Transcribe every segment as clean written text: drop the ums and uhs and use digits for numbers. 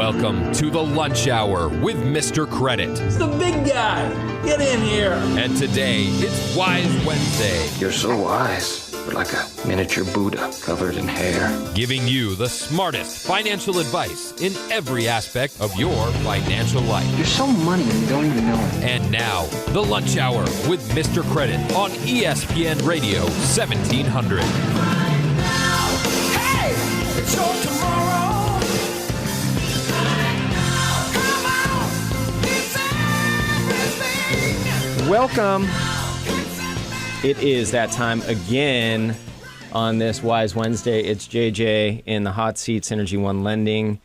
Welcome to the Lunch Hour with Mr. Credit. It's the big guy. Get in here. And today, it's Wise Wednesday. You're so wise. You're like a miniature Buddha covered in hair. Giving you the smartest financial advice in every aspect of your financial life. You're so money you don't even know it. And now, the Lunch Hour with Mr. Credit on ESPN Radio 1700. Hey, it's your tomorrow. Come on, it's everything. Welcome. It is that time again on this Wise Wednesday. It's JJ in the hot seat, Synergy One Lending.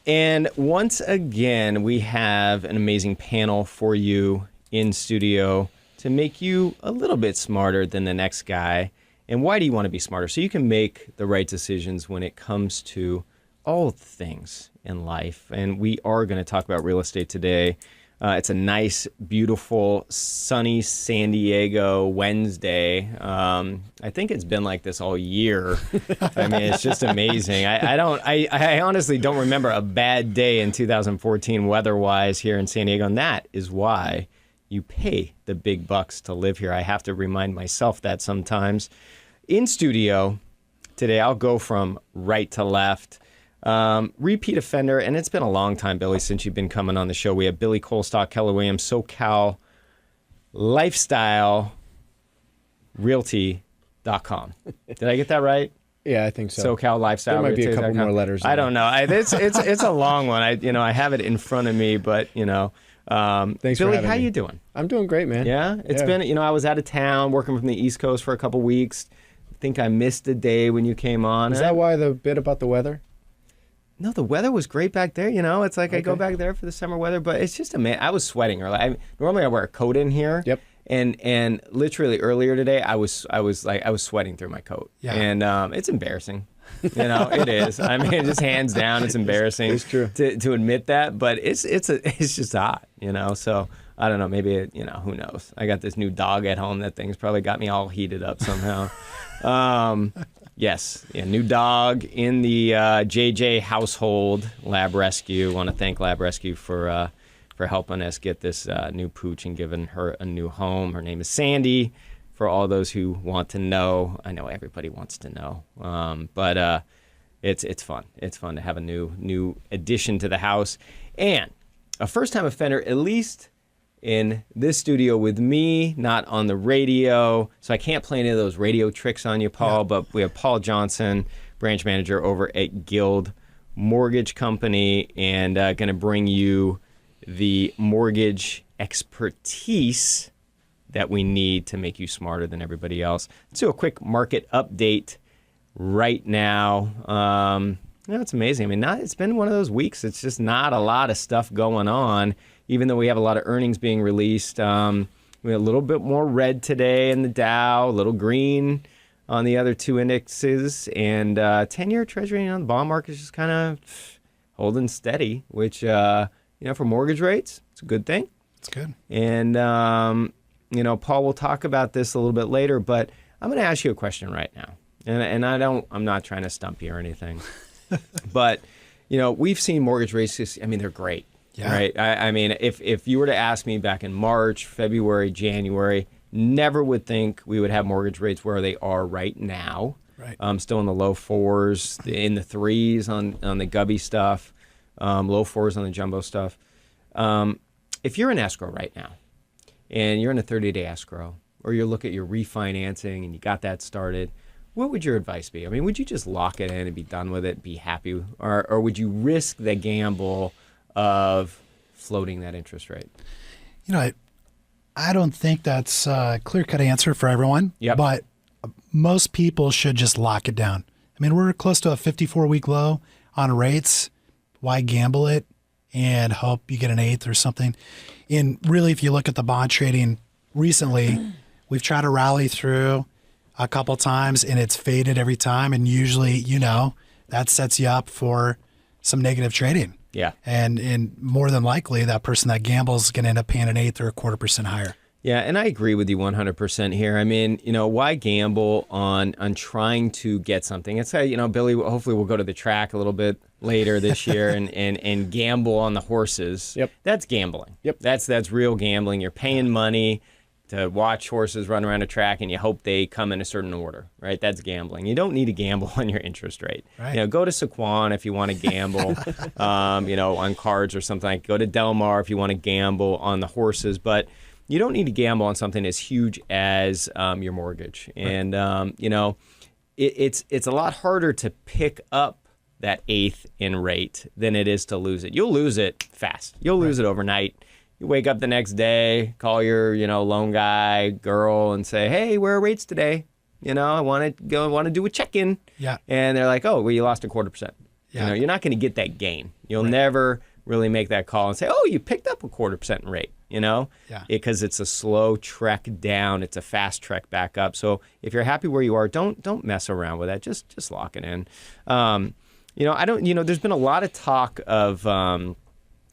And once again, we have an amazing panel for you in studio to make you a little bit smarter than the next guy. And why do you want to be smarter? So you can make the right decisions when it comes to all things in life. And we are going to talk about real estate today. It's a nice, beautiful, sunny San Diego Wednesday. I think it's been like this all year. I mean, it's just amazing. I honestly don't remember a bad day in 2014 weather-wise here in San Diego, and that is why you pay the big bucks to live here. I have to remind myself that sometimes. In studio today, I'll go from right to left. Repeat offender, and it's been a long time, Billy, since you've been coming on the show. We have Billy Colstock, Keller Williams, SoCal Lifestyle Realty.com. Did I get that right? Yeah, I think so. SoCal Lifestyle. There might be a couple more letters. I don't know. It's a long one. I have it in front of me, but Thanks Billy, for having how me. you doing? I'm doing great, man. Yeah, it's been. I was out of town working from the East Coast for a couple weeks. I think I missed a day when you came on. Is that why the bit about the weather? No, the weather was great back there. It's like I go back there for the summer weather, but it's just amazing. I was sweating early. Normally I wear a coat in here. Yep. And literally earlier today, I was sweating through my coat. Yeah. And it's embarrassing. It is. I mean, just hands down, it's embarrassing. It's true to admit that, but it's just hot. So I don't know. Maybe who knows? I got this new dog at home. That thing's probably got me all heated up somehow. Yes, new dog in the JJ household. Lab Rescue. Want to thank Lab Rescue for helping us get this new pooch and giving her a new home. Her name is Sandy. For all those who want to know, I know everybody wants to know, but it's fun. It's fun to have a new addition to the house and a first-time offender, at least in this studio with me, not on the radio. So I can't play any of those radio tricks on you, Paul, but we have Paul Johnson, branch manager over at Guild Mortgage Company, and going to bring you the mortgage expertise that we need to make you smarter than everybody else. Let's do a quick market update right now. It's amazing. I mean, it's been one of those weeks. It's just not a lot of stuff going on. Even though we have a lot of earnings being released, we have a little bit more red today in the Dow, a little green on the other two indexes, and 10-year Treasury on the bond market is just kind of holding steady, which, for mortgage rates, it's a good thing. It's good. And, Paul will talk about this a little bit later, but I'm going to ask you a question right now. And I'm not trying to stump you or anything, but, we've seen mortgage rates, they're great. Yeah. Right. I mean, if you were to ask me back in March, February, January, never would think we would have mortgage rates where they are right now. Right. Still in the low fours, in the threes on the Gubby stuff, low fours on the jumbo stuff. If you're in escrow right now and you're in a 30-day escrow, or you look at your refinancing and you got that started, what would your advice be? I mean, would you just lock it in and be done with it, be happy, or would you risk the gamble of floating that interest rate? I don't think that's a clear-cut answer for everyone, but most people should just lock it down. I mean, we're close to a 54-week low on rates. Why gamble it and hope you get an eighth or something? And really, if you look at the bond trading recently, we've tried to rally through a couple times, and it's faded every time. And usually, that sets you up for some negative trading. Yeah. And more than likely, that person that gambles is going to end up paying an eighth or 0.25% higher. Yeah, and I agree with you 100% here. I mean, why gamble on trying to get something? It's Billy, hopefully we'll go to the track a little bit later this year and gamble on the horses. Yep. That's gambling. Yep. That's real gambling. You're paying money to watch horses run around a track and you hope they come in a certain order, right? That's gambling. You don't need to gamble on your interest rate. Right. Go to Saquon if you want to gamble, on cards or something like. Go to Del Mar if you want to gamble on the horses, but you don't need to gamble on something as huge as your mortgage. And it's a lot harder to pick up that eighth in rate than it is to lose it. You'll lose it fast. You'll lose it overnight. You wake up the next day, call your loan guy, girl, and say, "Hey, where are rates today? I want to do a check-in." Yeah. And they're like, "Oh, well, you lost 0.25%." Yeah. You're not going to get that gain. You'll never really make that call and say, "Oh, you picked up 0.25% in rate." Yeah. Because it's a slow trek down. It's a fast trek back up. So if you're happy where you are, don't mess around with that. Just lock it in. There's been a lot of talk of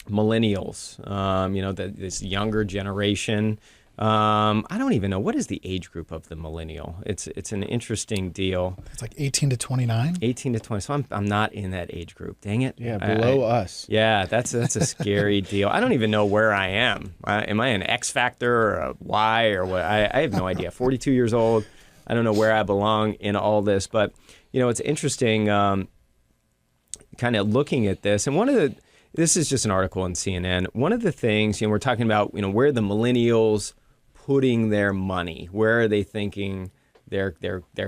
millennials, this younger generation. I don't even know, what is the age group of the millennial? It's an interesting deal. It's like 18 to 29. 18 to 20. So I'm not in that age group. Dang it. Yeah, below us. Yeah, that's a scary deal. I don't even know where I am. Am I an X Factor or a Y or what? I have no idea. 42 years old. I don't know where I belong in all this. But, it's interesting kind of looking at this. And this is just an article in CNN. One of the things, we're talking about, where the millennials putting their money, where are they thinking their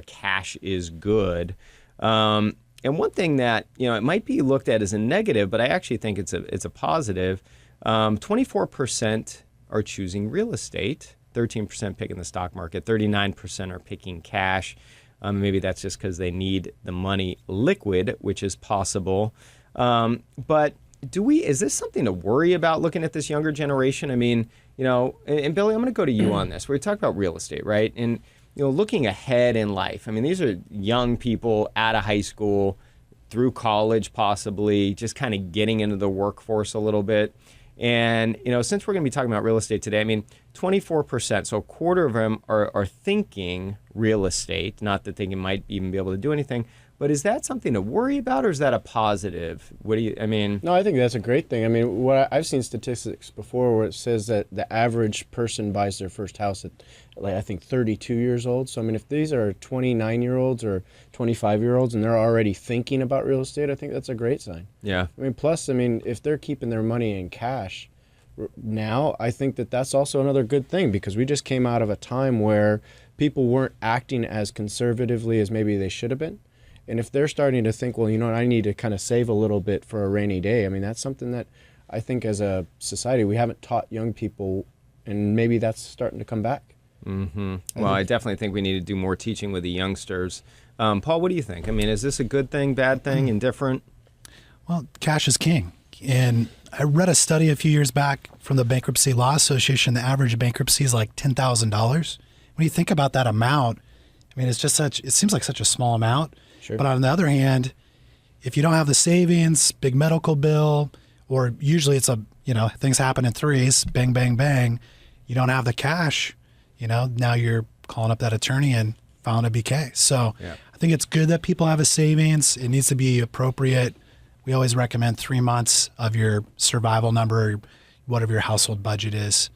cash is good. And one thing that, it might be looked at as a negative, but I actually think it's a positive. 24% are choosing real estate, 13% picking the stock market, 39% are picking cash. Maybe that's just because they need the money liquid, which is possible. But is this something to worry about looking at this younger generation? I mean, and Billy, I'm going to go to you on this. We talk about real estate, right? And, looking ahead in life. I mean, these are young people out of high school, through college possibly, just kind of getting into the workforce a little bit. And, since we're going to be talking about real estate today, I mean, 24%, so a quarter of them are thinking real estate, not that they might even be able to do anything. But is that something to worry about, or is that a positive? No, I think that's a great thing. I mean, I've seen statistics before where it says that the average person buys their first house at, I think 32 years old. So, I mean, if these are 29-year-olds or 25-year-olds and they're already thinking about real estate, I think that's a great sign. Yeah. Plus, if they're keeping their money in cash now, I think that's also another good thing, because we just came out of a time where people weren't acting as conservatively as maybe they should have been. And if they're starting to think, well, I need to kind of save a little bit for a rainy day, I mean, that's something that I think as a society we haven't taught young people, and maybe that's starting to come back. Mm-hmm. Well, I definitely think we need to do more teaching with the youngsters. Paul, what do you think? I mean, is this a good thing, bad thing, indifferent? Well, cash is king. And I read a study a few years back from the Bankruptcy Law Association. The average bankruptcy is like $10,000. When you think about that amount, I mean, it seems like such a small amount. Sure. But on the other hand, if you don't have the savings, big medical bill, or usually it's things happen in threes, bang, bang, bang, you don't have the cash, now you're calling up that attorney and filing a BK. So I think it's good that people have a savings. It needs to be appropriate. We always recommend 3 months of your survival number, whatever your household budget is.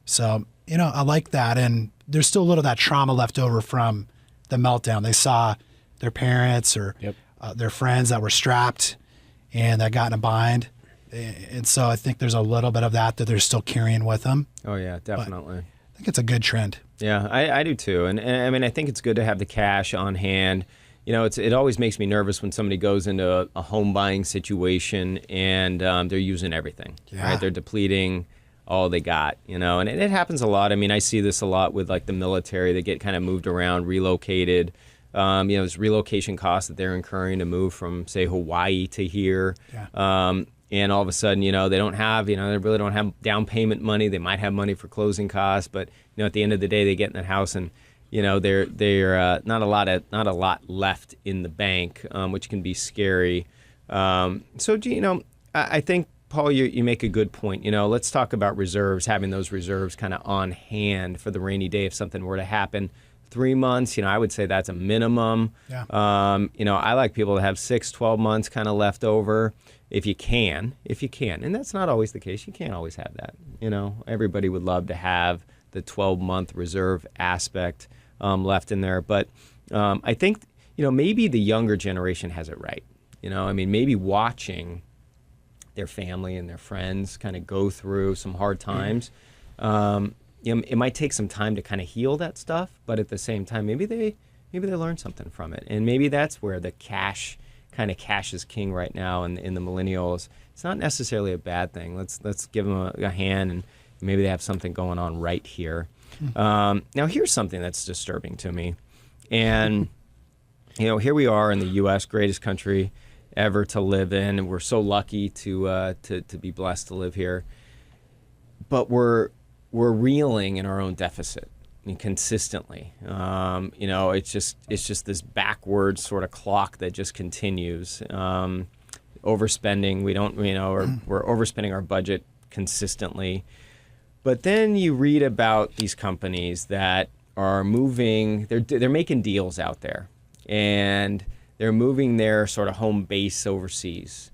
So, I like that. And there's still a little of that trauma left over from the meltdown. They saw their parents or their friends that were strapped and that got in a bind. And so I think there's a little bit of that they're still carrying with them. Oh, yeah, definitely. But I think it's a good trend. Yeah, I do too. And I mean, I think it's good to have the cash on hand. It always makes me nervous when somebody goes into a home buying situation and they're using everything, right? They're depleting all they got, and it happens a lot. I mean, I see this a lot with like the military. They get kind of moved around, relocated. There's relocation costs that they're incurring to move from, say, Hawaii to here. Yeah. And all of a sudden, they don't have, they really don't have down payment money. They might have money for closing costs, but, at the end of the day, they get in that house and, they're not a lot left in the bank, which can be scary. I think Paul, you make a good point. Let's talk about reserves, having those reserves kind of on hand for the rainy day if something were to happen. 3 months, I would say that's a minimum. Yeah. I like people to have 6, 12 months kind of left over if you can. And that's not always the case. You can't always have that. Everybody would love to have the 12-month reserve aspect left in there. But I think, maybe the younger generation has it right. Maybe watching their family and their friends kind of go through some hard times. It might take some time to kind of heal that stuff, but at the same time, maybe they learn something from it, and maybe that's where the cash is king right now in the millennials. It's not necessarily a bad thing. Let's give them a hand, and maybe they have something going on right here. Now, here's something that's disturbing to me, and here we are in the U.S., greatest country ever to live in, and we're so lucky to be blessed to live here, but we're reeling in our own deficit consistently. It's just this backwards sort of clock that just continues. Overspending, we're overspending our budget consistently. But then you read about these companies that are moving, they're making deals out there, and they're moving their sort of home base overseas.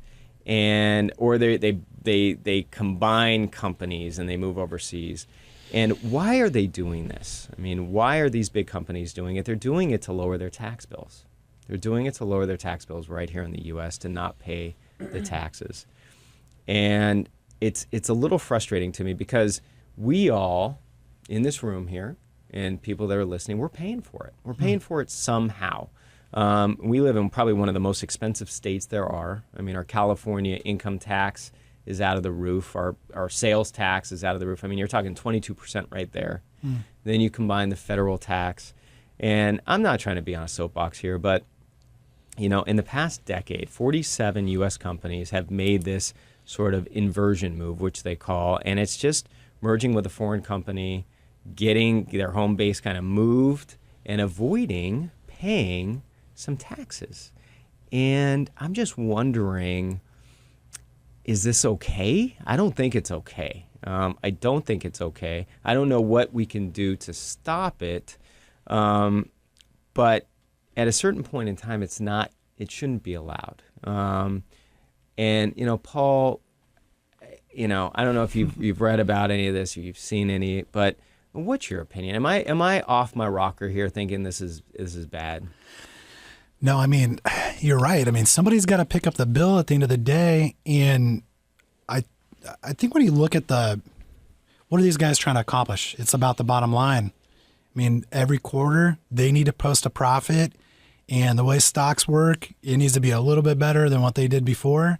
Or they combine companies and they move overseas. And why are they doing this? Why are these big companies doing it? They're doing it to lower their tax bills. They're doing it to lower their tax bills right here in the U.S. to not pay the taxes. And it's a little frustrating to me because we all in this room here and people that are listening, we're paying for it. We're paying for it somehow. We live in probably one of the most expensive states there are. Our California income tax is out of the roof. Our sales tax is out of the roof. You're talking 22% right there. Then you combine the federal tax. And I'm not trying to be on a soapbox here, but in the past decade, 47 U.S. companies have made this sort of inversion move, which they call, and it's just merging with a foreign company, getting their home base kind of moved, and avoiding paying some taxes. And I'm just wondering, is this okay? I don't think it's okay. I don't think it's okay. I don't know what we can do to stop it. But at a certain point in time, it shouldn't be allowed. And Paul, I don't know if you've read about any of this or you've seen any, but what's your opinion? Am I off my rocker here thinking this is bad? No, you're right. Somebody's got to pick up the bill at the end of the day. And I think when you look at what are these guys trying to accomplish? It's about the bottom line. Every quarter they need to post a profit, and the way stocks work, it needs to be a little bit better than what they did before.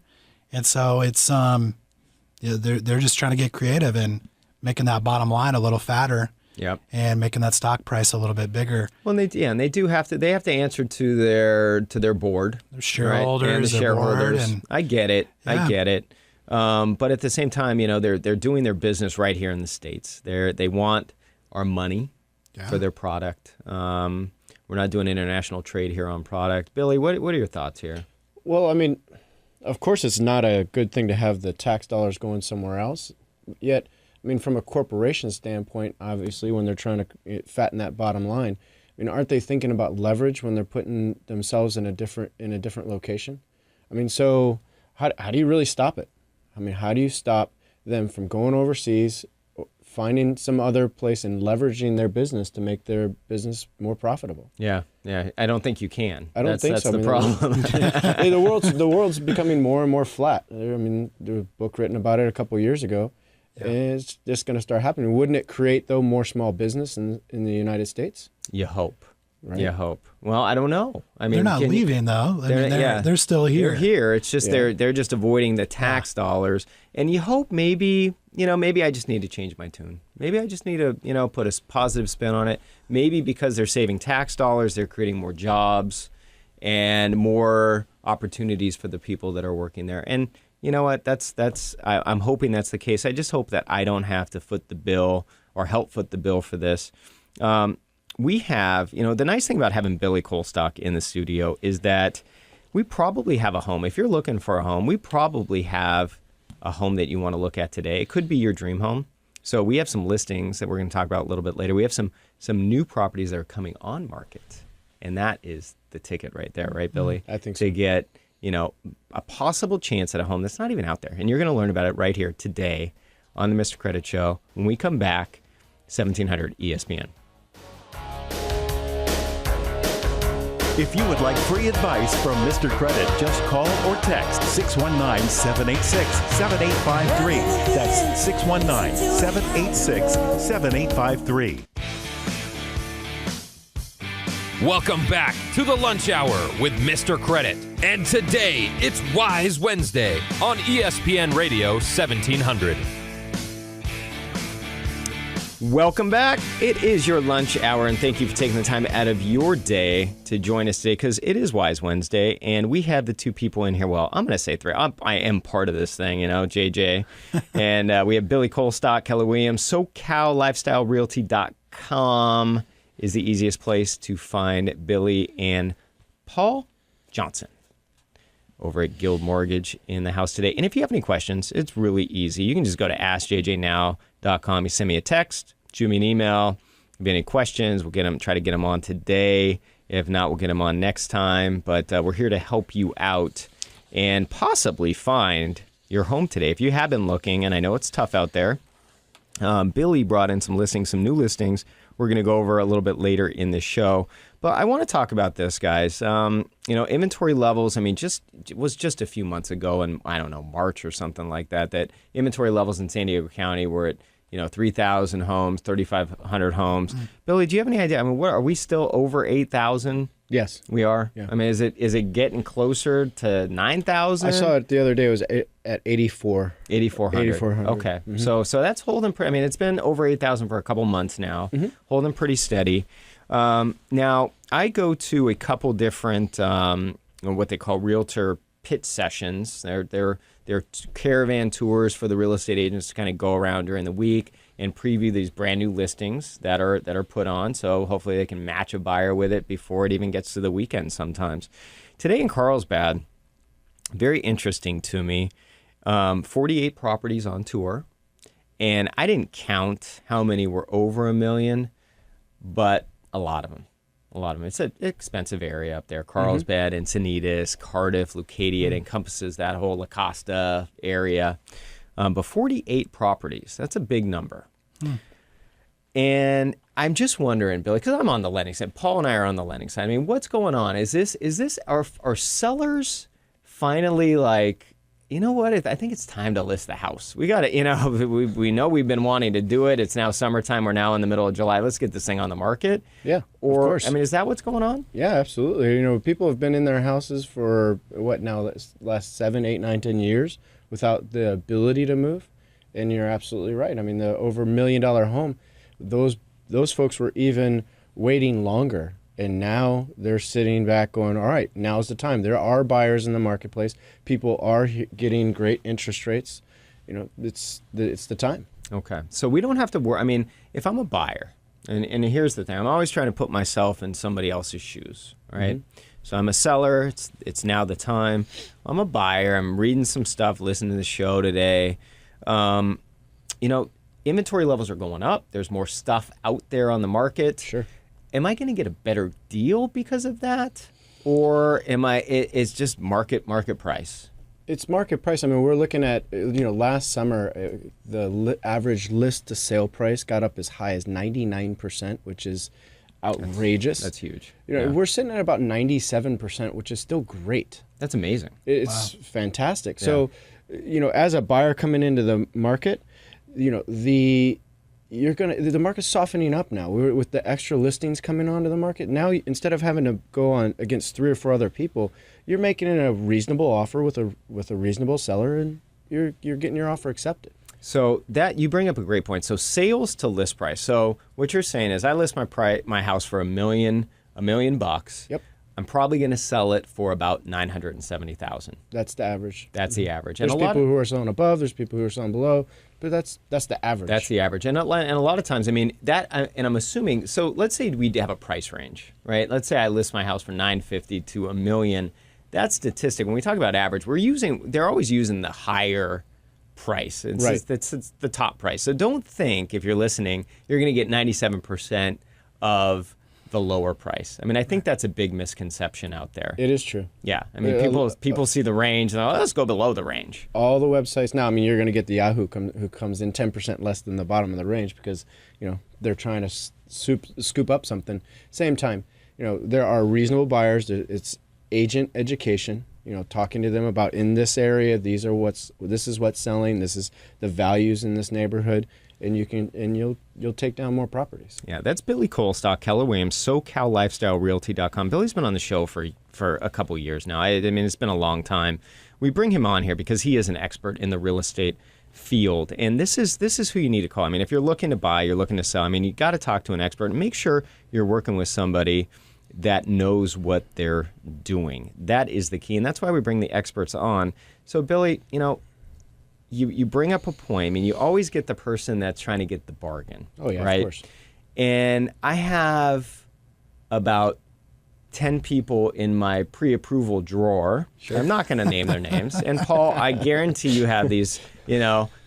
And so it's, they're just trying to get creative and making that bottom line a little fatter. Yep. And making that stock price a little bit bigger. Well, and they have to answer to their board, their shareholders, right? And the shareholders. I get it. Yeah. I get it. But at the same time, they're doing their business right here in the States. They want our money for their product. We're not doing international trade here on product. Billy, what are your thoughts here? Well, of course, it's not a good thing to have the tax dollars going somewhere else. Yet, from a corporation standpoint, obviously, when they're trying to fatten that bottom line, aren't they thinking about leverage when they're putting themselves in a different location? So how do you really stop it? How do you stop them from going overseas, finding some other place and leveraging their business to make their business more profitable? Yeah. I don't think you can. I don't think so. That's the problem. The world's becoming more and more flat. There was a book written about it a couple of years ago. Yeah. And it's just going to start happening. Wouldn't it create, though, more small business in the United States? You hope. Right. You hope. Well, I don't know. They're not leaving, though. They're still here. They're here. It's just they're just avoiding the tax dollars. And you hope maybe I just need to change my tune. Maybe I just need to, put a positive spin on it. Maybe because they're saving tax dollars, they're creating more jobs and more opportunities for the people that are working there. And you know what? I'm hoping that's the case. I just hope that I don't have to foot the bill or help foot the bill for this. We have, the nice thing about having Billy Colstock in the studio is that we probably have a home. If you're looking for a home, we probably have a home that you want to look at today. It could be your dream home. So we have some listings that we're going to talk about a little bit later. We have some new properties that are coming on market, and that is the ticket right there, right, Billy? I think to so. get a possible chance at a home that's not even out there, and you're going to learn about it right here today on the Mr. Credit Show when we come back. 1700 ESPN. If you would like free advice from Mr. Credit, just call or text 619-786-7853. That's 619-786-7853. Welcome back to the Lunch Hour with Mr. Credit. And today, it's Wise Wednesday on ESPN Radio 1700. Welcome back. It is your lunch hour, and thank you for taking the time out of your day to join us today, because it is Wise Wednesday, and we have the two people in here. Well, I'm going to say three. I am part of this thing, JJ. And we have Billy Colstock, Keller Williams, SoCalLifestyleRealty.com is the easiest place to find Billy, and Paul Johnson over at Guild Mortgage in the house today. And if you have any questions, it's really easy. You can just go to AskJJNow.com. You send me a text, shoot me an email. If you have any questions, we'll try to get them on today. If not, we'll get them on next time. But we're here to help you out and possibly find your home today. If you have been looking, and I know it's tough out there, Billy brought in some listings, some new listings. We're going to go over a little bit later in the show. But I want to talk about this, guys. Inventory levels, it was just a few months ago in, March or something like that inventory levels in San Diego County were at, 3,000 homes, 3,500 homes. Billy, do you have any idea? What are we still over 8,000? Yes. We are? Yeah. Is it getting closer to 9,000? I saw it the other day. It was at 84. 8,400. 8,400. Okay. Mm-hmm. So that's holding it's been over 8,000 for a couple months now, holding pretty steady. Now, I go to a couple different what they call realtor pit sessions. They're caravan tours for the real estate agents to kind of go around during the week and preview these brand new listings that are put on. So hopefully they can match a buyer with it before it even gets to the weekend sometimes. Today in Carlsbad, very interesting to me, 48 properties on tour. And I didn't count how many were over $1 million, but a lot of them. It's an expensive area up there. Carlsbad, Encinitas, Cardiff, Leucadia. It encompasses that whole La Costa area. But 48 properties, that's a big number. And I'm just wondering, Billy, because I'm on the lending side. Paul and I are on the lending side. What's going on? Is this are sellers finally like, you know what? I think it's time to list the house. We got to, we know we've been wanting to do it. It's now summertime. We're now in the middle of July. Let's get this thing on the market. Yeah, or, of course. Is that what's going on? Yeah, absolutely. People have been in their houses for last 7, 8, 9, 10 years without the ability to move. And you're absolutely right. The over $1 million home, those folks were even waiting longer. And now they're sitting back going, all right, now's the time. There are buyers in the marketplace. People are getting great interest rates. It's the time. Okay. So we don't have to worry. If I'm a buyer, and here's the thing. I'm always trying to put myself in somebody else's shoes, right? So I'm a seller. It's now the time. I'm a buyer. I'm reading some stuff, listening to the show today. Inventory levels are going up. There's more stuff out there on the market. Sure. Am I going to get a better deal because of that? Or it's just market price? It's market price. We're looking at, last summer, the average list to sale price got up as high as 99%, which is outrageous. That's huge. We're sitting at about 97%, which is still great. That's amazing. It's fantastic. Yeah. So, as a buyer coming into the market, the market's softening up now. With the extra listings coming onto the market, now instead of having to go on against 3 or 4 other people, you're making it a reasonable offer with a reasonable seller, and you're getting your offer accepted. So that you bring up a great point. So sales to list price. So what you're saying is, I list my house for $1 million. Yep. I'm probably going to sell it for about $970,000. That's the average. That's the average. There's people who are selling above. There's people who are selling below. But that's the average. That's the average. And a lot of times, that, and I'm assuming, so let's say we have a price range, right? Let's say I list my house for $950,000 to $1 million. That statistic, when we talk about average, they're always using the higher price. It's, Right. it's the top price. So don't think, if you're listening, you're going to get 97% of the lower price. I mean, I think that's a big misconception out there. It is true. Yeah. I mean, people see the range and let's go below the range. All the websites now, I mean, you're going to get the Yahoo who comes in 10% less than the bottom of the range because, they're trying to scoop up something. Same time, there are reasonable buyers. It's agent education, talking to them about in this area, this is what's selling, this is the values in this neighborhood, and you'll take down more properties. Yeah, that's Billy Colstock, Keller Williams, SoCalLifestyleRealty.com. Billy's been on the show for a couple years now. I mean, it's been a long time. We bring him on here because he is an expert in the real estate field, and this is who you need to call. I mean, if you're looking to buy, you're looking to sell, I mean, you got to talk to an expert and make sure you're working with somebody that knows what they're doing. That is the key, and that's why we bring the experts on. So, Billy, you bring up a point. I mean, you always get the person that's trying to get the bargain. Oh, yeah, right? Of course. And I have about 10 people in my pre-approval drawer. Sure. I'm not going to name their names. And Paul, I guarantee you have these,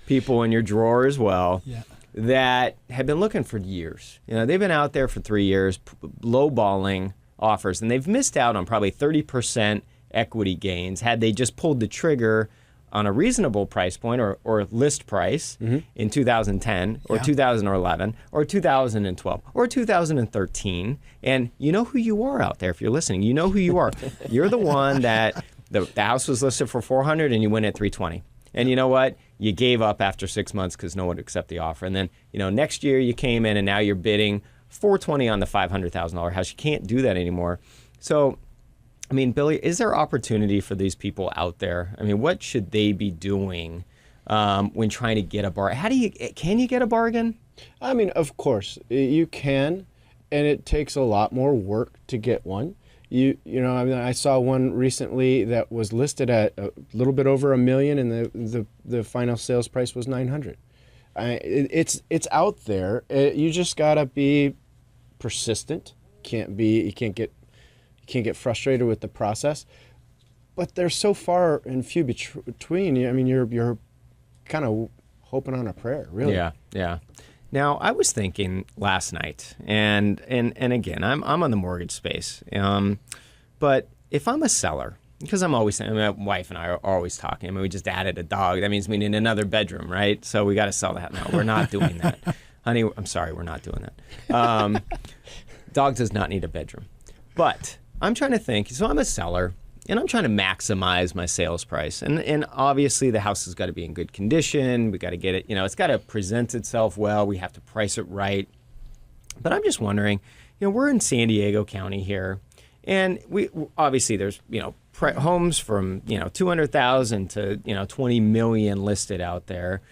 people in your drawer as well. Yeah. That have been looking for years. They've been out there for 3 years, lowballing offers, and they've missed out on probably 30% equity gains had they just pulled the trigger on a reasonable price point or list price in 2010 or 2011 or 2012 or 2013. And you know who you are out there if you're listening. You know who you are. You're the one that the house was listed for $400 and you went at $320. And you know what? You gave up after 6 months because no one would accept the offer. And then, next year you came in and now you're bidding $420 on the $500,000 house. You can't do that anymore. So, I mean, Billy, is there opportunity for these people out there? I mean, what should they be doing when trying to get a bargain? Can you get a bargain? I mean, of course, you can, and it takes a lot more work to get one. I saw one recently that was listed at a little bit over $1 million, and the final sales price was $900,000. It's out there. You just gotta be persistent. You can't get frustrated with the process. But they're so far and few between. I mean, you're kind of hoping on a prayer, really. Yeah. Now, I was thinking last night, and again, I'm on the mortgage space, but if I'm a seller, because my wife and I are always talking. I mean, we just added a dog. That means we need another bedroom, right? So we got to sell that now. We're not doing that. Honey, I'm sorry, we're not doing that. Dog does not need a bedroom. But I'm trying to think. So I'm a seller, and I'm trying to maximize my sales price. And obviously, the house has got to be in good condition. We got to get it, it's got to present itself well. We have to price it right. But I'm just wondering, we're in San Diego County here. And we obviously there's, homes from, 200,000 to, 20 million listed out there.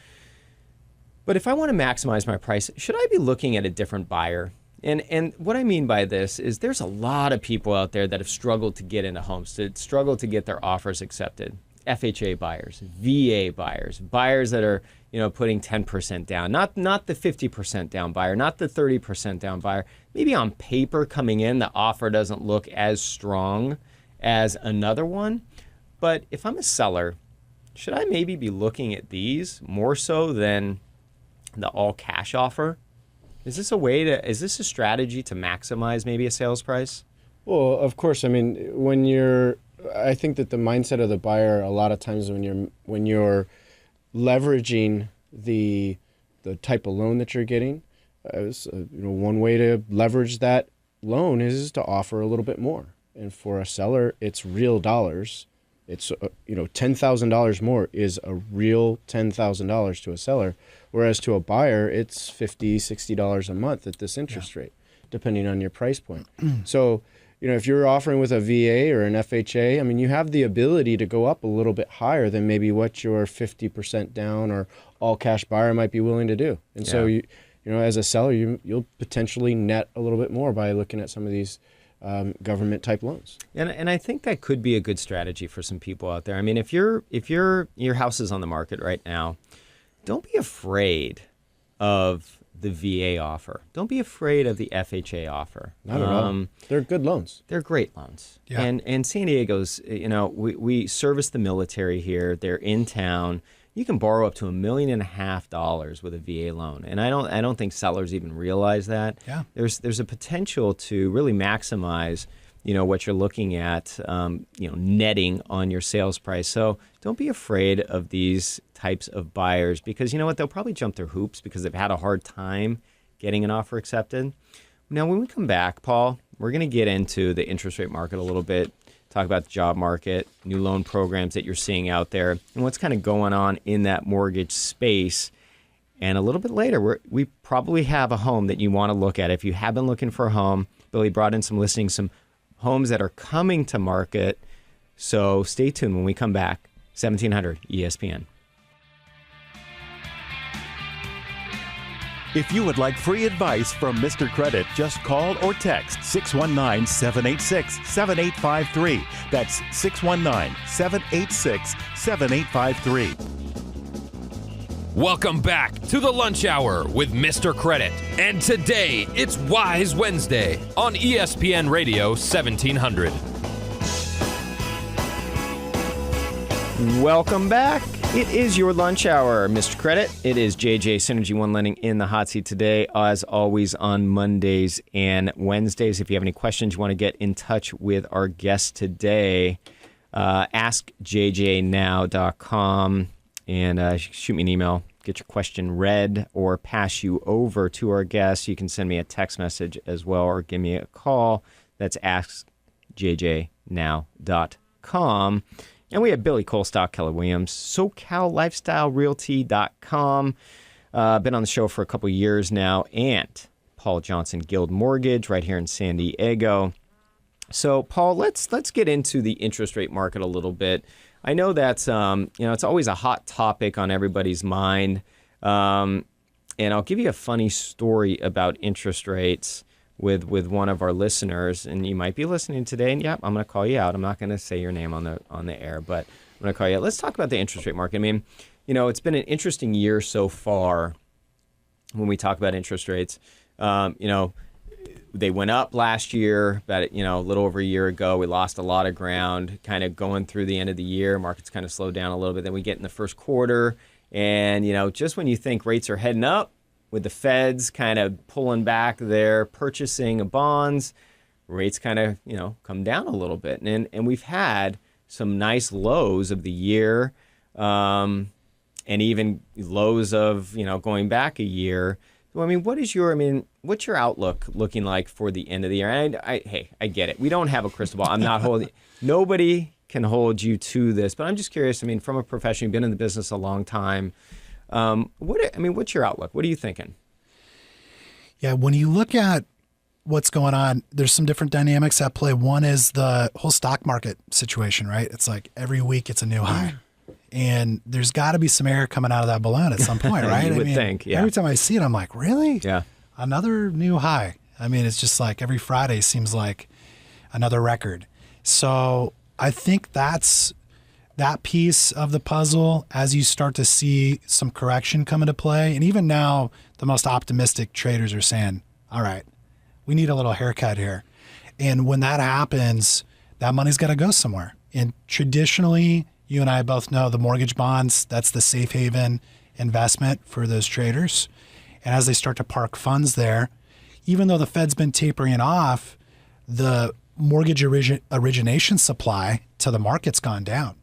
But if I want to maximize my price, should I be looking at a different buyer? And what I mean by this is there's a lot of people out there that have struggled to get into homes, struggled to get their offers accepted. FHA buyers, VA buyers, buyers that are, putting 10% down, not the 50% down buyer, not the 30% down buyer. Maybe on paper coming in, the offer doesn't look as strong as another one. But if I'm a seller, should I maybe be looking at these more so than the all cash offer? Is this a strategy to maximize maybe a sales price? Well, of course. I mean, I think that the mindset of the buyer, a lot of times when you're leveraging the type of loan that you're getting, one way to leverage that loan is to offer a little bit more. And for a seller, it's real dollars. It's $10,000 more is a real $10,000 to a seller, whereas to a buyer, it's $50, $60 a month at this interest rate, depending on your price point. So, if you're offering with a VA or an FHA, I mean, you have the ability to go up a little bit higher than maybe what your 50% down or all cash buyer might be willing to do. And so, as a seller, you'll potentially net a little bit more by looking at some of these government type loans. And I think that could be a good strategy for some people out there. I mean, if your house is on the market right now, don't be afraid of the VA offer. Don't be afraid of the FHA offer. Not at all. They're good loans. They're great loans. Yeah. And San Diego's, we service the military here. They're in town. you can borrow up to $1.5 million with a VA loan, and I don't think sellers even realize that. Yeah. There's a potential to really maximize, what you're looking at, netting on your sales price. So don't be afraid of these types of buyers, because you know what, they'll probably jump through hoops because they've had a hard time getting an offer accepted. Now, when we come back, Paul, we're going to get into the interest rate market a little bit, talk about the job market, new loan programs that you're seeing out there, and what's kind of going on in that mortgage space. And a little bit later, we probably have a home that you want to look at. If you have been looking for a home, Billy brought in some listings, some homes that are coming to market. So stay tuned when we come back. 1700 ESPN. If you would like free advice from Mr. Credit, just call or text 619-786-7853. That's 619-786-7853. Welcome back to the Lunch Hour with Mr. Credit. And today, it's Wise Wednesday on ESPN Radio 1700. Welcome back. It is your lunch hour, Mr. Credit. It is JJ Synergy One Lending in the hot seat today, as always on Mondays and Wednesdays. If you have any questions, you want to get in touch with our guest today, askjjnow.com and shoot me an email. Get your question read or pass you over to our guest. You can send me a text message as well or give me a call. That's askjjnow.com. And we have Billy Colstock, Keller Williams, SoCalLifestyleRealty.com. Been on the show for a couple years now. And Paul Johnson, Guild Mortgage, right here in San Diego. So, Paul, let's get into the interest rate market a little bit. I know that's it's always a hot topic on everybody's mind. And I'll give you a funny story about interest rates with one of our listeners, and you might be listening today, and I'm going to call you out. I'm not going to say your name on the air, but I'm going to call you out. Let's talk about the interest rate market. I mean, it's been an interesting year so far when we talk about interest rates. They went up last year, about a little over a year ago. We lost a lot of ground kind of going through the end of the year. Markets kind of slowed down a little bit. Then we get in the first quarter, and just when you think rates are heading up, with the Feds kind of pulling back their purchasing of bonds, rates kind of, come down a little bit. And we've had some nice lows of the year, and even lows of, going back a year. So, I mean, what's your outlook looking like for the end of the year? And I get it. We don't have a crystal ball. I'm not holding, nobody can hold you to this, but I'm just curious. I mean, from a profession, you've been in the business a long time. What's your outlook? What are you thinking? Yeah, when you look at what's going on, there's some different dynamics at play. One is the whole stock market situation, right? It's like every week it's a new high. And there's got to be some air coming out of that balloon at some point, right? You would think, yeah. Every time I see it, I'm like, really? Yeah. Another new high. I mean, it's just like every Friday seems like another record. So I think that's that piece of the puzzle as you start to see some correction come into play. And even now, the most optimistic traders are saying, all right, we need a little haircut here. And when that happens, that money's got to go somewhere. And traditionally, you and I both know the mortgage bonds, that's the safe haven investment for those traders. And as they start to park funds there, even though the Fed's been tapering off, the mortgage origination supply to the market's gone down.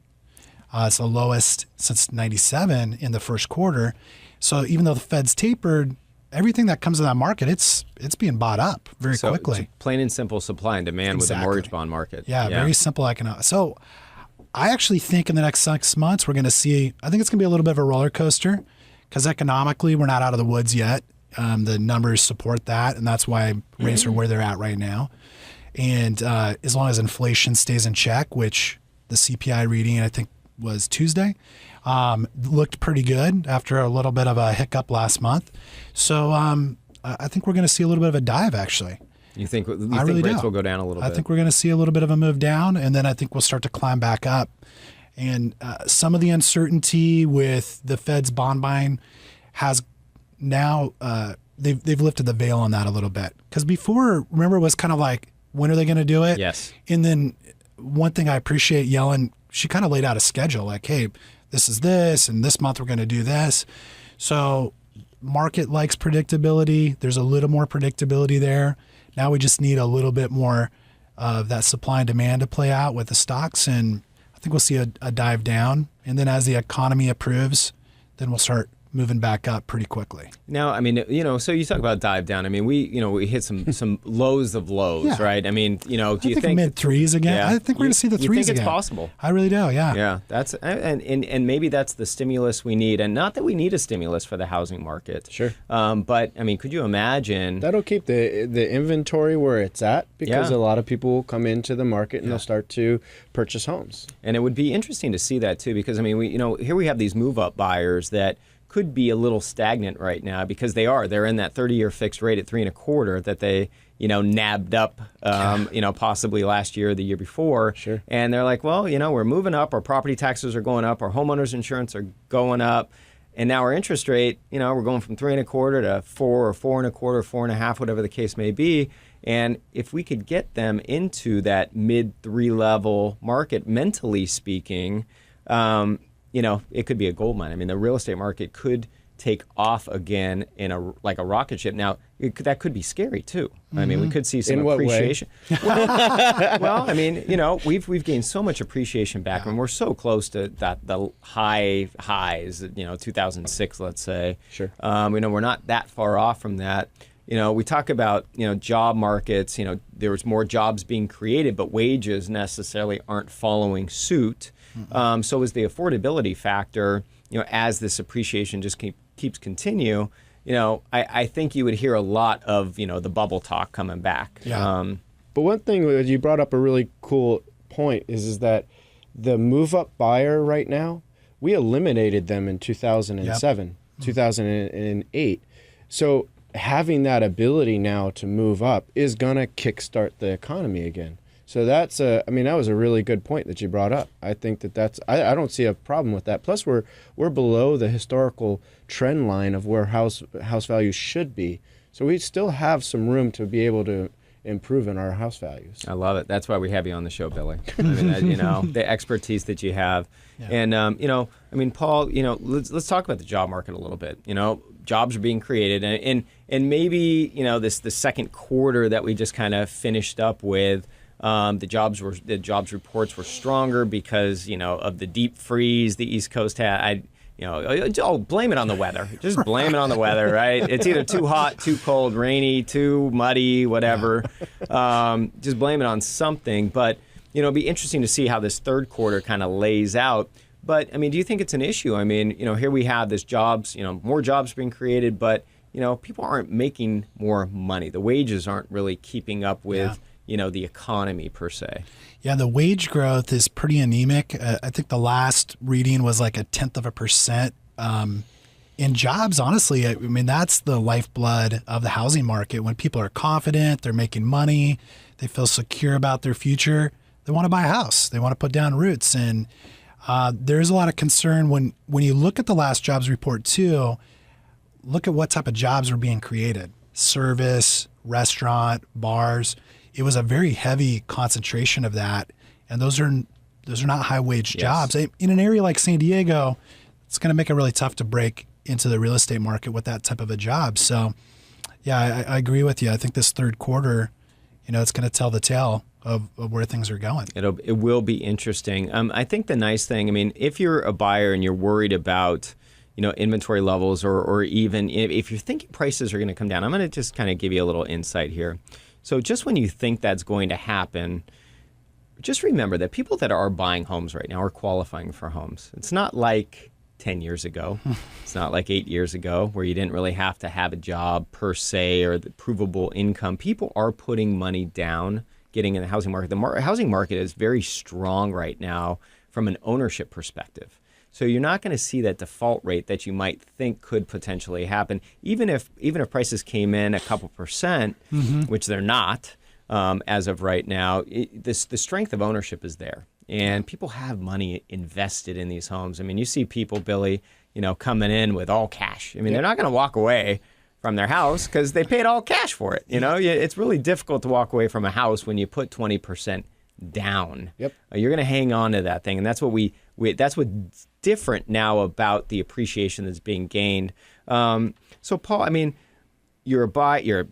It's the lowest since 97 in the first quarter. So even though the Fed's tapered, everything that comes to that market, it's being bought up very quickly. Plain and simple supply and demand with the mortgage bond market. Yeah, very simple economics. So I actually think in the next 6 months, we're going to see, I think it's going to be a little bit of a roller coaster because economically, we're not out of the woods yet. The numbers support that, and that's why rates are where they're at right now. And as long as inflation stays in check, which the CPI reading, I think, was Tuesday, looked pretty good after a little bit of a hiccup last month. So I think we're going to see a little bit of a dive, actually. You think rates will go down a little bit? I think we're going to see a little bit of a move down, and then I think we'll start to climb back up. And some of the uncertainty with the Fed's bond buying has now they've lifted the veil on that a little bit. Because before, remember, it was kind of like, when are they going to do it? Yes. And then one thing I appreciate Yellen, she kind of laid out a schedule like, hey, this is this, and this month we're going to do this. So market likes predictability. There's a little more predictability there. Now we just need a little bit more of that supply and demand to play out with the stocks, and I think we'll see a dive down. And then as the economy improves, then we'll start moving back up pretty quickly. Now, I mean, so you talk about dive down. I mean, we hit some lows of lows, Yeah. right? I mean, do you think mid threes again? Yeah. I think we're going to see the threes You think it's again. possible? I really do. Yeah. Yeah, that's and maybe that's the stimulus we need, and not that we need a stimulus for the housing market. Sure. But I mean, could you imagine? That'll keep the inventory where it's at, because Yeah. a lot of people will come into the market and they'll start to purchase homes. And it would be interesting to see that too, because I mean, here we have these move-up buyers that could be a little stagnant right now because they're in that 30-year fixed rate at 3.25 that they nabbed up possibly last year or the year before. Sure. And they're like, well, we're moving up, our property taxes are going up, our homeowners insurance are going up, and now our interest rate, we're going from 3.25 to 4 or 4.25, 4.5, whatever the case may be. And if we could get them into that mid-3 level market, mentally speaking, it could be a gold mine. I mean, the real estate market could take off again in a rocket ship. Now, that could be scary too. I mean, we could see some In what way? appreciation. Well, I mean, we've gained so much appreciation back, and we're so close to the highs. 2006, let's say. Sure. We're not that far off from that. We talk about, job markets, there was more jobs being created, but wages necessarily aren't following suit. So is the affordability factor, as this appreciation just keeps continue, I think you would hear a lot of, the bubble talk coming back. Yeah. But one thing that you brought up a really cool point is that the move-up buyer right now, we eliminated them in 2007, 2008. So having that ability now to move up is going to kickstart the economy again. So that was a really good point that you brought up. I think that's I don't see a problem with that. Plus, we're below the historical trend line of where house values should be. So we still have some room to be able to improve in our house values. I love it. That's why we have you on the show, Billy. I mean, the expertise that you have. Yeah. And, Paul, let's talk about the job market a little bit. Jobs are being created, and maybe, the second quarter that we just kind of finished up with, the jobs reports were stronger because, of the deep freeze the East Coast had. Blame it on the weather. Just blame it on the weather, right? It's either too hot, too cold, rainy, too muddy, whatever. Just blame it on something. But, it'd be interesting to see how this third quarter kind of lays out. But, I mean, do you think it's an issue? I mean, here we have this jobs, more jobs being created, but, people aren't making more money. The wages aren't really keeping up with, the economy per se. Yeah, the wage growth is pretty anemic. I think the last reading was like 0.1%. In jobs, honestly, I mean, that's the lifeblood of the housing market. When people are confident, they're making money, they feel secure about their future, they want to buy a house, they want to put down roots. And there's a lot of concern when you look at the last jobs report too, look at what type of jobs were being created. Service, restaurant, bars. It was a very heavy concentration of that. And those are not high wage jobs. In an area like San Diego, it's going to make it really tough to break into the real estate market with that type of a job. So yeah, I agree with you. I think this third quarter, it's going to tell the tale of where things are going. It will be interesting. I think the nice thing, I mean, if you're a buyer and you're worried about, inventory levels or even if you're thinking prices are going to come down, I'm going to just kind of give you a little insight here. So just when you think that's going to happen, just remember that people that are buying homes right now are qualifying for homes. It's not like 10 years ago. It's not like 8 years ago where you didn't really have to have a job per se or the provable income. People are putting money down, getting in the housing market. The housing market is very strong right now from an ownership perspective. So you're not going to see that default rate that you might think could potentially happen, even if prices came in a couple percent, which they're not as of right now. The strength of ownership is there, and people have money invested in these homes. I mean, you see people, Billy, coming in with all cash. I mean, they're not going to walk away from their house because they paid all cash for it. It's really difficult to walk away from a house when you put 20% down. Yep. You're going to hang on to that thing, and that's what that's what's different now about the appreciation that's being gained. So, Paul, I mean, you're a buyer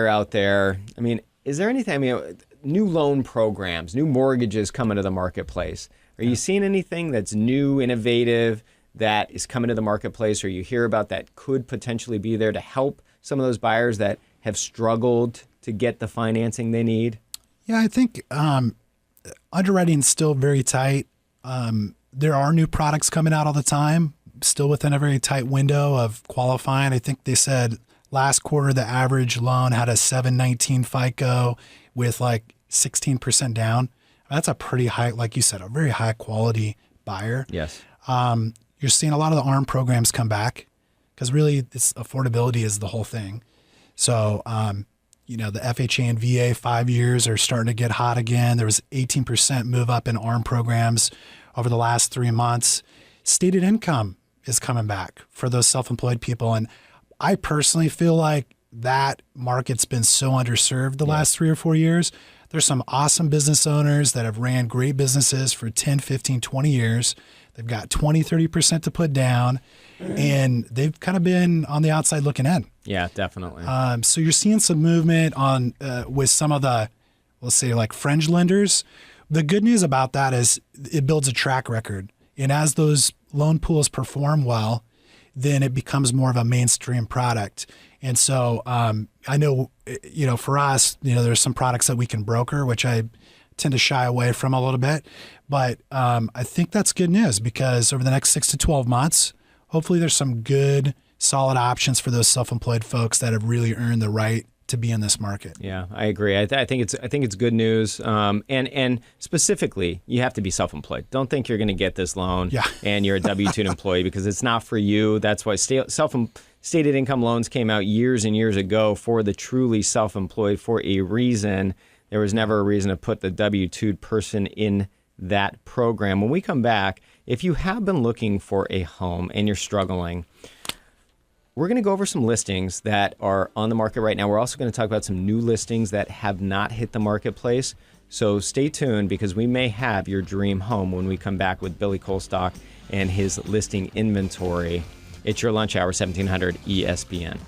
out there. I mean, is there anything? I mean, new loan programs, new mortgages coming to the marketplace. Are you seeing anything that's new, innovative, that is coming to the marketplace, or you hear about that could potentially be there to help some of those buyers that have struggled to get the financing they need? Yeah, I think underwriting is still very tight. There are new products coming out all the time, still within a very tight window of qualifying. I think they said last quarter the average loan had a 719 FICO with like 16% down. That's a pretty high, like you said, a very high quality buyer. Yes. You're seeing a lot of the ARM programs come back because really affordability is the whole thing. So, the FHA and VA 5 years are starting to get hot again. There was 18% move up in ARM programs over the last 3 months. Stated income is coming back for those self-employed people. And I personally feel like that market's been so underserved the last 3 or 4 years. There's some awesome business owners that have ran great businesses for 10, 15, 20 years. They've got 20, 30% to put down, and they've kind of been on the outside looking in. Yeah, definitely. So you're seeing some movement on with some of the, let's say, like fringe lenders. The good news about that is it builds a track record. And as those loan pools perform well, then it becomes more of a mainstream product. And so I know, for us, there's some products that we can broker, which I tend to shy away from a little bit. But I think that's good news because over the next 6 to 12 months, hopefully there's some good, solid options for those self-employed folks that have really earned the right to be in this market. Yeah, I agree. I think it's good news. And specifically, you have to be self-employed. Don't think you're going to get this loan and you're a W-2 employee because it's not for you. That's why stated income loans came out years and years ago for the truly self-employed for a reason. There was never a reason to put the W-2 person in that program. When we come back, if you have been looking for a home and you're struggling, we're going to go over some listings that are on the market right now. We're also going to talk about some new listings that have not hit the marketplace. So stay tuned because we may have your dream home when we come back with Billy Colstock and his listing inventory. It's your lunch hour, 1700 ESPN.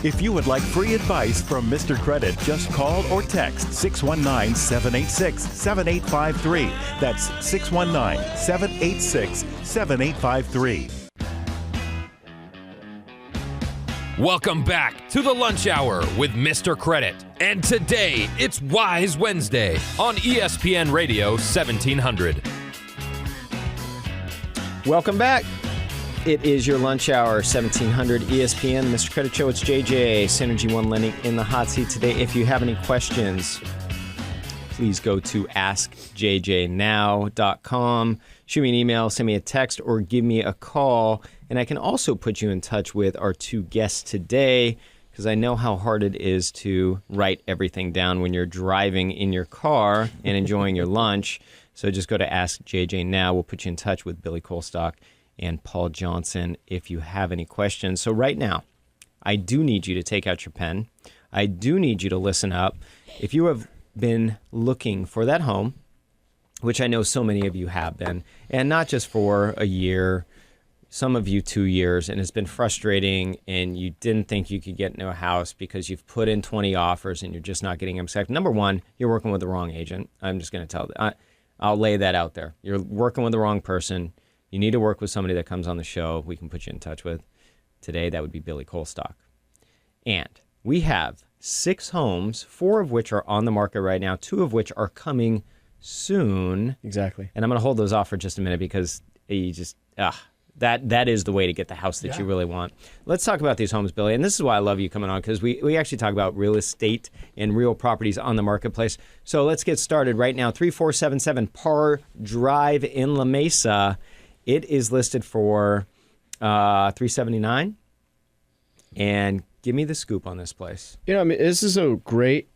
If you would like free advice from Mr. Credit, just call or text 619-786-7853. That's 619-786-7853. Welcome back to the lunch hour with Mr. Credit. And today, it's Wise Wednesday on ESPN Radio 1700. Welcome back. It is your lunch hour, 1700 ESPN, Mr. Credit Show. It's JJ, Synergy One Lending in the hot seat today. If you have any questions, please go to askjjnow.com. Shoot me an email, send me a text, or give me a call. And I can also put you in touch with our two guests today because I know how hard it is to write everything down when you're driving in your car and enjoying your lunch. So just go to Ask JJ Now. We'll put you in touch with Billy Colstock and Paul Johnson if you have any questions. So right now, I do need you to take out your pen. I do need you to listen up. If you have been looking for that home, which I know so many of you have been, and not just for a year, some of you 2 years, and it's been frustrating and you didn't think you could get into a house because you've put in 20 offers and you're just not getting them accepted. Number one, you're working with the wrong agent. I'm just going to tell I'll lay that out there. You're working with the wrong person. You need to work with somebody that comes on the show we can put you in touch with. Today, that would be Billy Colstock. And we have 6 homes, 4 of which are on the market right now, 2 of which are coming soon. Exactly. And I'm going to hold those off for just a minute because you just, that is the way to get the house that you really want. Let's talk about these homes, Billy. And this is why I love you coming on because we actually talk about real estate and real properties on the marketplace. So let's get started right now. 3477 Parr Drive in La Mesa. It is listed for $379. And give me the scoop on this place. This is a great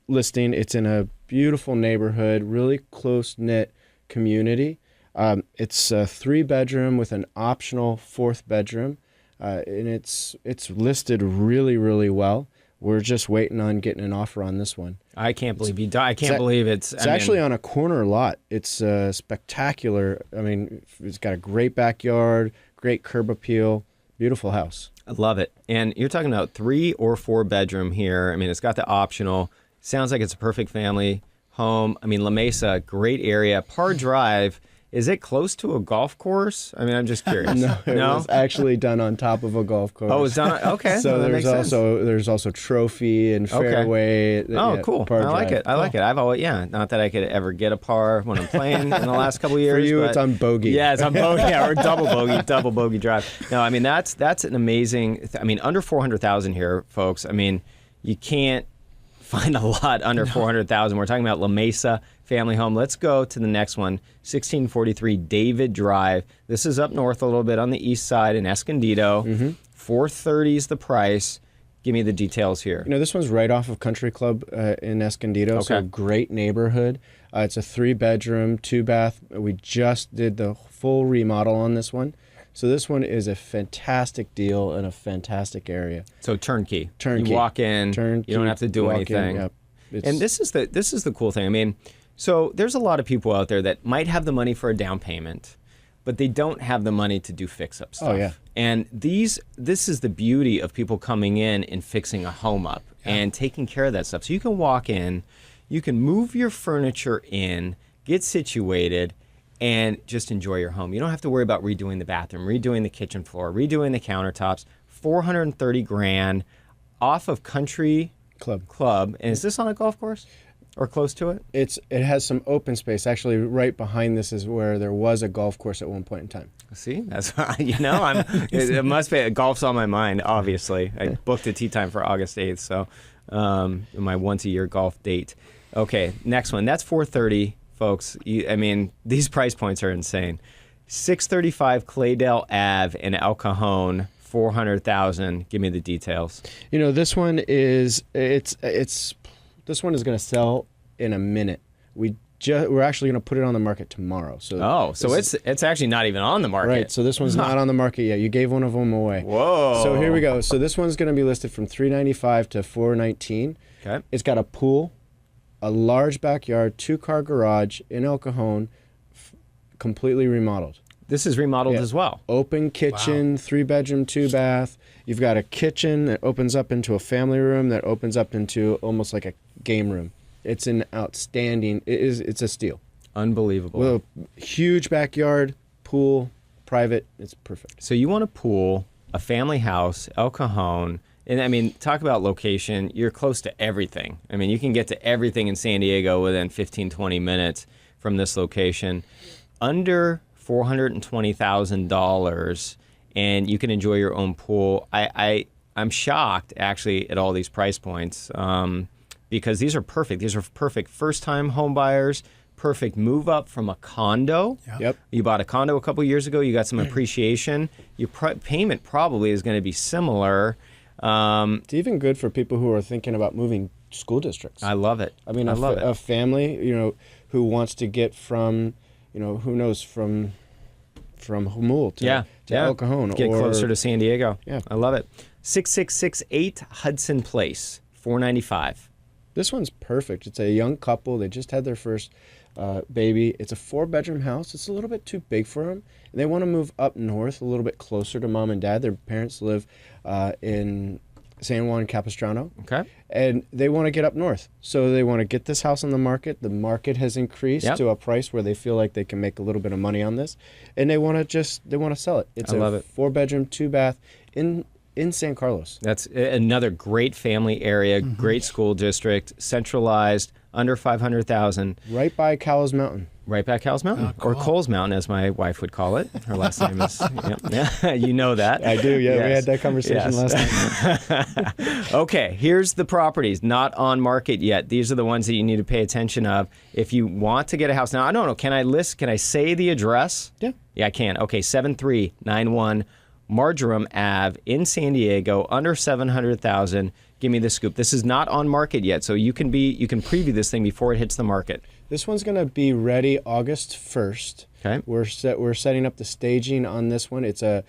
listing. It's in a beautiful neighborhood, really close-knit community. It's a 3-bedroom with an optional 4th bedroom, and it's listed really, really well. We're just waiting on getting an offer on this one. I can't believe you. I can't believe it's. It's actually on a corner lot. It's spectacular. I mean, it's got a great backyard, great curb appeal, beautiful house. I love it. And you're talking about 3 or 4 bedroom here. I mean, it's got the optional. Sounds like it's a perfect family home. I mean, La Mesa, great area. Parr Drive. Is it close to a golf course? I mean, I'm just curious. No, it was actually done on top of a golf course. Oh, it's done. Okay. So that there's makes sense. there's also trophy and fairway. Oh, cool. Parr I like Drive. it. I like it. I've always, not that I could ever get a par when I'm playing in the last couple of years. For you, but it's on bogey. Yeah, it's on bogey, or double bogey drive. No, I mean, that's an amazing, under 400,000 here, folks. I mean, you can't find a lot under 400,000. We're talking about La Mesa family home. Let's go to the next one, 1643 David Drive. This is up north a little bit on the east side in Escondido. $430 is the price. Give me the details here. This one's right off of Country Club in Escondido, so Okay. great neighborhood. It's a 3-bedroom, 2-bath. We just did the full remodel on this one. So this one is a fantastic deal in a fantastic area. So turnkey. Turnkey. You walk in. Turnkey, You don't have to do walk in, anything. yep. And this is the cool thing. I mean, so there's a lot of people out there that might have the money for a down payment, but they don't have the money to do fix-up stuff. Oh, yeah. And this is the beauty of people coming in and fixing a home up and taking care of that stuff. So you can walk in, you can move your furniture in, get situated, and just enjoy your home. You don't have to worry about redoing the bathroom, redoing the kitchen floor, redoing the countertops. $430,000 off of Country Club. And is this on a golf course or close to it? It has some open space. Actually, right behind this is where there was a golf course at one point in time. See, that's it must be golf's on my mind. Obviously, I booked a tee time for August 8th, so my once a year golf date. Okay, next one. That's $430,000, folks. These price points are insane. 635 Claydale Ave in El Cajon. $400,000. Give me the details. This one is this one is going to sell in a minute. We're actually going to put it on the market tomorrow. So it's actually not even on the market. Right. So this one's not on the market yet. You gave one of them away. Whoa. So here we go. So this one's going to be listed from $395 to $419. Okay. It's got a pool, a large backyard, 2-car garage in El Cajon, completely remodeled. This is remodeled as well. Open kitchen, 3-bedroom, 2-bath. You've got a kitchen that opens up into a family room that opens up into almost like a game room. It's an outstanding. It's a steal. Unbelievable. With a huge backyard, pool, private. It's perfect. So you want a pool, a family house, El Cajon, and talk about location. You're close to everything. You can get to everything in San Diego within 15, 20 minutes from this location. Under $420,000, and you can enjoy your own pool. I'm shocked actually at all these price points because these are perfect. These are perfect first-time home buyers. Perfect move up from a condo. Yep. You bought a condo a couple years ago. You got some appreciation. Your payment probably is going to be similar. It's even good for people who are thinking about moving school districts. I love it. A family, who wants to get from, who knows, from Humul to El Cajon. Get closer to San Diego. Yeah. I love it. 6668 Hudson Place, $495. This one's perfect. It's a young couple. They just had their first baby. It's a 4-bedroom house. It's a little bit too big for them. And they want to move up north, a little bit closer to mom and dad. Their parents live in San Juan Capistrano. Okay. And they want to get up north. So they want to get this house on the market. The market has increased to a price where they feel like they can make a little bit of money on this. And they want to sell it. It's I love it. 4-bedroom, 2-bath in San Carlos. That's another great family area, great school district, centralized, under 500,000. Right by Cowles Mountain. Right back Cowles Mountain, or Coles Mountain, as my wife would call it. Her last name is, you know that. I do, yeah. Yes. We had that conversation last time. Okay, here's the properties not on market yet. These are the ones that you need to pay attention of. If you want to get a house, now I don't know, can I say the address? Yeah. Yeah, I can. Okay, 7391 Marjoram Ave in San Diego, under 700,000. Give me the scoop. This is not on market yet, so you can preview this thing before it hits the market. This one's going to be ready August 1st. Okay. We're setting up the staging on this one. It's a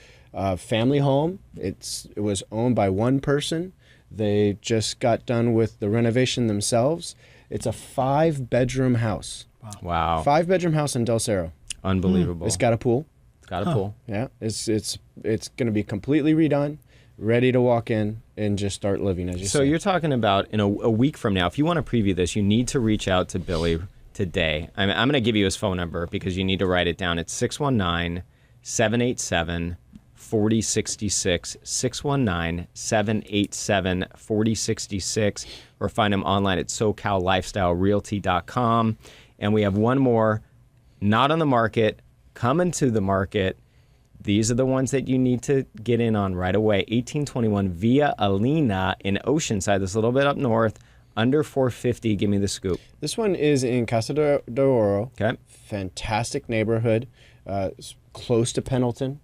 family home. It was owned by one person. They just got done with the renovation themselves. It's a 5-bedroom house. Wow. 5-bedroom house in Del Cerro. Unbelievable. It's got a pool. It's got a pool. Yeah, it's going to be completely redone, ready to walk in and just start living, as you So say. you're talking about in a week from now, if you want to preview this, you need to reach out to Billy today. I'm going to give you his phone number because you need to write it down. It's 619-787-4066, 619-787-4066, or find him online at SoCalLifestyleRealty.com. And we have one more, not on the market, coming to the market. These are the ones that you need to get in on right away. 1821 Via Alina in Oceanside, this little bit up north, under $450. Give me the scoop. This one is in Casa de Oro. Okay. Fantastic neighborhood. It's close to Pendleton.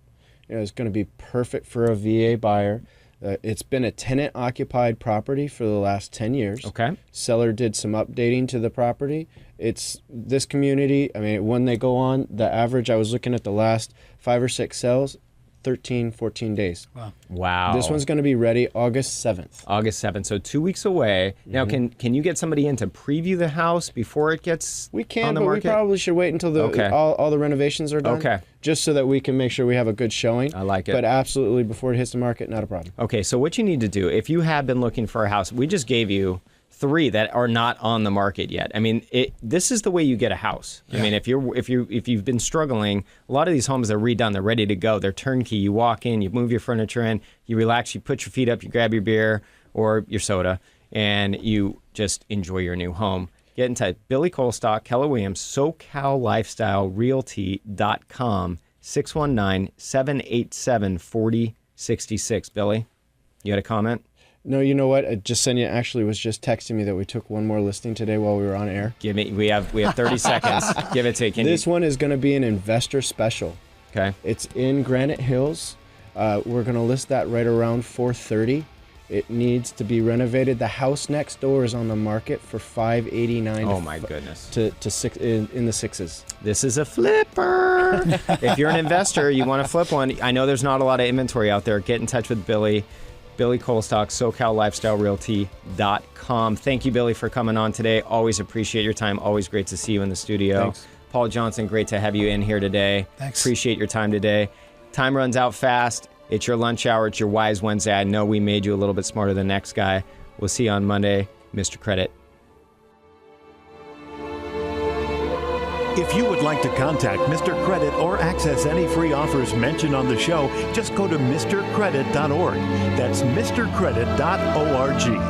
It's going to be perfect for a VA buyer. It's been a tenant-occupied property for the last 10 years. Okay. Seller did some updating to the property. It's this community, I mean, when they go on, the average, I was looking at the last 5 or 6 sales, 13, 14 days. Wow. This one's going to be ready August 7th. August 7th, so 2 weeks away. Now, can you get somebody in to preview the house before it gets We can, on the but market? we probably should wait until all the renovations are done. Okay. Just so that we can make sure we have a good showing. I like it. But absolutely, before it hits the market, not a problem. Okay, so what you need to do, if you have been looking for a house, we just gave you 3 that are not on the market yet. I mean, this is the way you get a house. I mean, if you've been struggling, a lot of these homes are redone, they're ready to go, they're turnkey. You walk in, you move your furniture in, you relax, you put your feet up, you grab your beer or your soda, and you just enjoy your new home. Get in touch. Billy Colstock, Keller Williams, SoCalLifestyleRealty.com, 619-787-4066. Billy, you had a comment? No, you know what? Jasenia actually was just texting me that we took one more listing today while we were on air. We have 30 seconds. Give it to you. This one is going to be an investor special. Okay. It's in Granite Hills. We're going to list that right around $430. It needs to be renovated. The house next door is on the market for $589. Oh my goodness. To six in the sixes. This is a flipper. If you're an investor, you want to flip one. I know there's not a lot of inventory out there. Get in touch with Billy. Billy Colstock, SoCalLifestyleRealty.com. Thank you, Billy, for coming on today. Always appreciate your time. Always great to see you in the studio. Thanks. Paul Johnson, great to have you in here today. Thanks. Appreciate your time today. Time runs out fast. It's your lunch hour. It's your Wise Wednesday. I know we made you a little bit smarter than the next guy. We'll see you on Monday. Mr. Credit. If you would like to contact Mr. Credit or access any free offers mentioned on the show, just go to MrCredit.org. That's MrCredit.org.